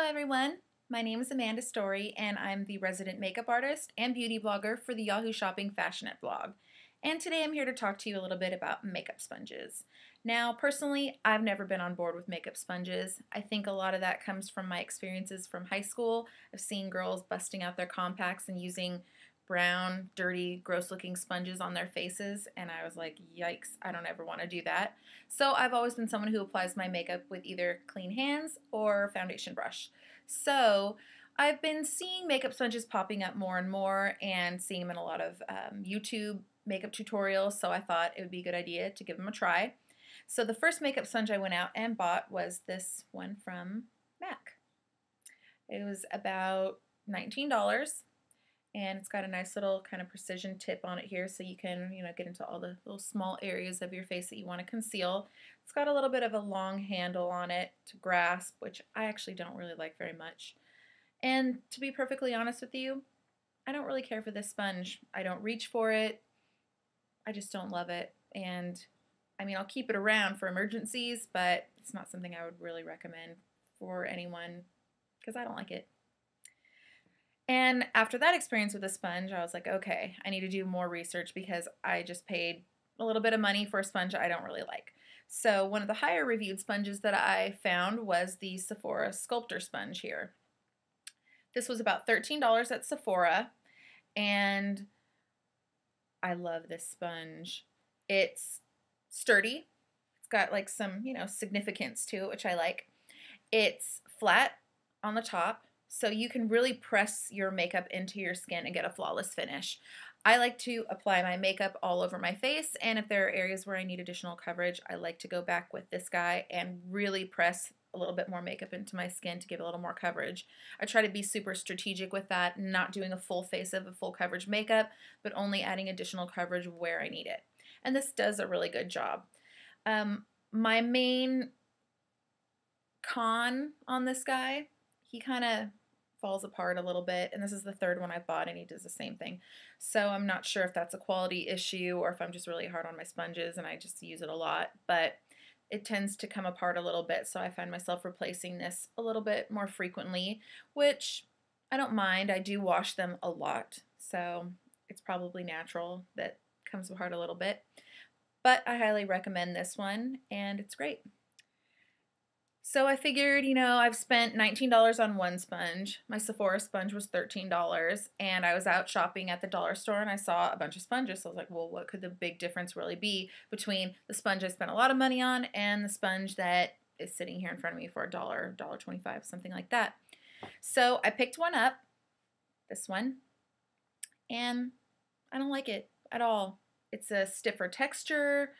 Hello everyone, my name is Amanda Story and I'm the resident makeup artist and beauty blogger for the Yahoo Shopping Fashionette blog. And today I'm here to talk to you a little bit about makeup sponges. Now personally, I've never been on board with makeup sponges. I think a lot of that comes from my experiences from high school. I've seen girls busting out their compacts and using brown, dirty, gross looking sponges on their faces, and I was like, yikes, I don't ever want to do that. So I've always been someone who applies my makeup with either clean hands or foundation brush. So I've been seeing makeup sponges popping up more and more and seeing them in a lot of YouTube makeup tutorials, so I thought it would be a good idea to give them a try. So the first makeup sponge I went out and bought was this one from MAC. It was about $19. And it's got a nice little kind of precision tip on it here so you can, get into all the little small areas of your face that you want to conceal. It's got a little bit of a long handle on it to grasp, which I actually don't really like very much. And to be perfectly honest with you, I don't really care for this sponge. I don't reach for it. I just don't love it. And I mean, I'll keep it around for emergencies, but it's not something I would really recommend for anyone because I don't like it. And after that experience with the sponge, I was like, okay, I need to do more research because I just paid a little bit of money for a sponge I don't really like. So one of the higher reviewed sponges that I found was the Sephora Sculptor Sponge here. This was about $13 at Sephora, and I love this sponge. It's sturdy. It's got like some, significance to it, which I like. It's flat on the top, so you can really press your makeup into your skin and get a flawless finish. I like to apply my makeup all over my face, and if there are areas where I need additional coverage, I like to go back with this guy and really press a little bit more makeup into my skin to give a little more coverage. I try to be super strategic with that, not doing a full face of a full coverage makeup, but only adding additional coverage where I need it. And this does a really good job. My main con on this guy, he kind of falls apart a little bit, and this is the third one I bought and he does the same thing. So I'm not sure if that's a quality issue or if I'm just really hard on my sponges and I just use it a lot, but it tends to come apart a little bit, so I find myself replacing this a little bit more frequently, which I don't mind. I do wash them a lot, so it's probably natural that it comes apart a little bit, but I highly recommend this one and it's great. So I figured, I've spent $19 on one sponge. My Sephora sponge was $13, and I was out shopping at the dollar store and I saw a bunch of sponges. So I was like, well, what could the big difference really be between the sponge I spent a lot of money on and the sponge that is sitting here in front of me for $1, $1.25, something like that. So I picked one up, this one, and I don't like it at all. It's a stiffer texture.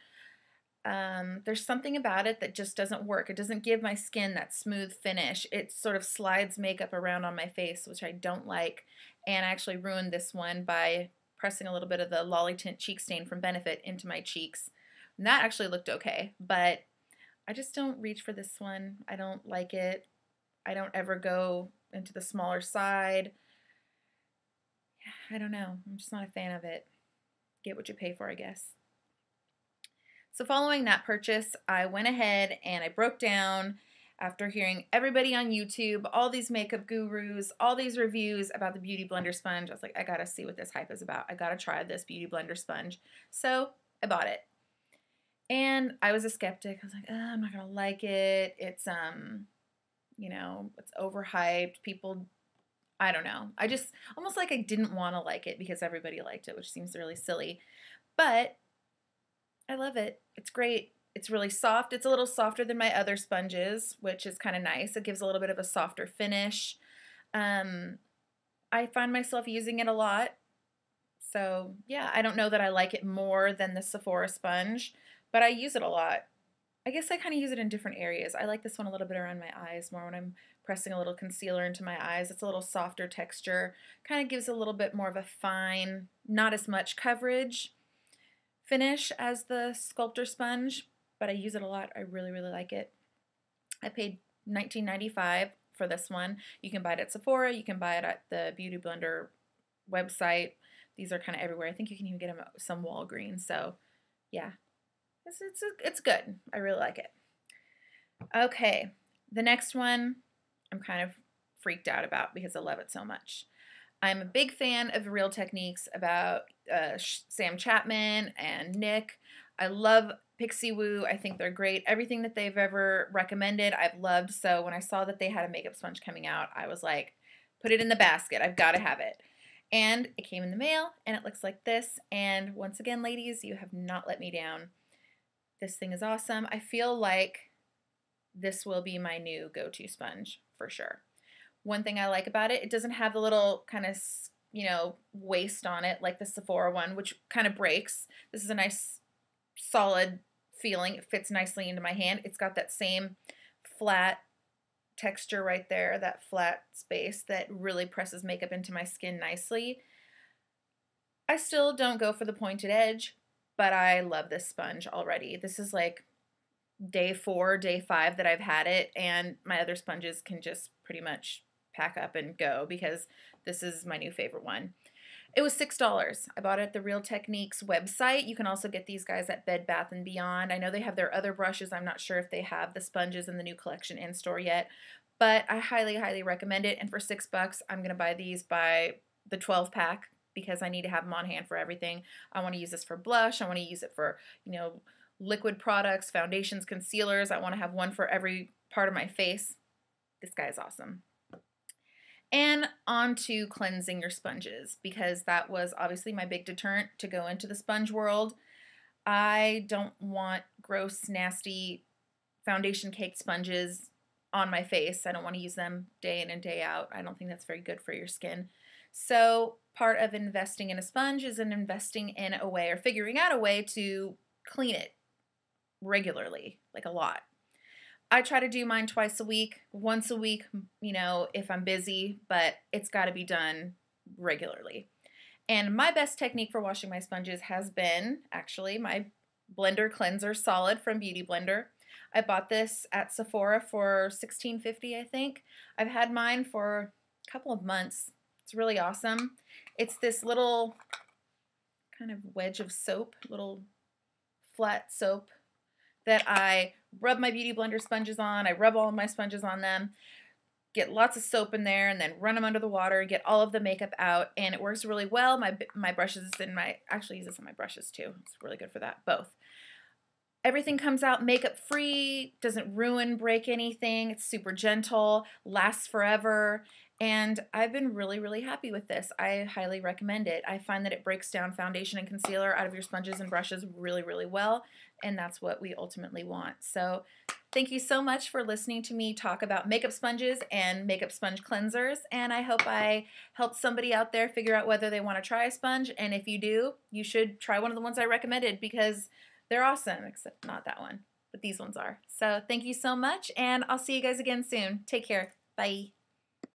There's something about it that just doesn't work. It doesn't give my skin that smooth finish. It sort of slides makeup around on my face, which I don't like. And I actually ruined this one by pressing a little bit of the Lolly Tint Cheek Stain from Benefit into my cheeks. And that actually looked okay, but I just don't reach for this one. I don't like it. I don't ever go into the smaller side. I don't know. I'm just not a fan of it. Get what you pay for, I guess. So following that purchase, I went ahead and I broke down, after hearing everybody on YouTube, all these makeup gurus, all these reviews about the Beauty Blender sponge. I was like, I gotta see what this hype is about. I gotta try this Beauty Blender sponge. So I bought it. And I was a skeptic. I was like, I'm not gonna like it. It's it's overhyped. People, I don't know. I just almost like I didn't want to like it because everybody liked it, which seems really silly. But I love it. It's great. It's really soft. It's a little softer than my other sponges, which is kind of nice. It gives a little bit of a softer finish. I find myself using it a lot. So yeah, I don't know that I like it more than the Sephora sponge, but I use it a lot. I guess I kind of use it in different areas. I like this one a little bit around my eyes more when I'm pressing a little concealer into my eyes. It's a little softer texture. Kind of gives a little bit more of a fine, not as much coverage finish as the Sculptor sponge, but I use it a lot. I really, really like it. I paid $19.95 for this one. You can buy it at Sephora. You can buy it at the Beauty Blender website. These are kind of everywhere. I think you can even get them at some Walgreens. So yeah, it's good. I really like it. Okay, the next one I'm kind of freaked out about because I love it so much. I'm a big fan of Real Techniques about Sam Chapman and Nick. I love Pixie Woo. I think they're great. Everything that they've ever recommended, I've loved. So when I saw that they had a makeup sponge coming out, I was like, put it in the basket. I've got to have it. And it came in the mail, and it looks like this. And once again, ladies, you have not let me down. This thing is awesome. I feel like this will be my new go-to sponge for sure. One thing I like about it, it doesn't have the little kind of, waist on it like the Sephora one, which kind of breaks. This is a nice solid feeling. It fits nicely into my hand. It's got that same flat texture right there, that flat space that really presses makeup into my skin nicely. I still don't go for the pointed edge, but I love this sponge already. This is like day 4, day 5 that I've had it, and my other sponges can just pretty much pack up and go because this is my new favorite one. It was $6. I bought it at the Real Techniques website. You can also get these guys at Bed Bath & Beyond. I know they have their other brushes. I'm not sure if they have the sponges in the new collection in store yet, but I highly, highly recommend it. And for $6, I'm going to buy these by the 12 pack because I need to have them on hand for everything. I want to use this for blush. I want to use it for, liquid products, foundations, concealers. I want to have one for every part of my face. This guy is awesome. And on to cleansing your sponges, because that was obviously my big deterrent to go into the sponge world. I don't want gross, nasty foundation caked sponges on my face. I don't want to use them day in and day out. I don't think that's very good for your skin. So part of investing in a sponge is investing in a way or figuring out a way to clean it regularly, like a lot. I try to do mine twice a week, once a week, if I'm busy, but it's got to be done regularly. And my best technique for washing my sponges has been actually my blender cleanser solid from Beauty Blender. I bought this at Sephora for $16.50, I think. I've had mine for a couple of months. It's really awesome. It's this little kind of wedge of soap, little flat soap that I rub my Beauty Blender sponges on. I rub all of my sponges on them, get lots of soap in there, and then run them under the water, get all of the makeup out, and it works really well. My brushes and actually use this on my brushes too. It's really good for that, both. Everything comes out makeup free, doesn't ruin, break anything. It's super gentle, lasts forever, and I've been really, really happy with this. I highly recommend it. I find that it breaks down foundation and concealer out of your sponges and brushes really, really well, and that's what we ultimately want. So thank you so much for listening to me talk about makeup sponges and makeup sponge cleansers, and I hope I helped somebody out there figure out whether they want to try a sponge, and if you do, you should try one of the ones I recommended because they're awesome, except not that one, but these ones are. So thank you so much, and I'll see you guys again soon. Take care. Bye.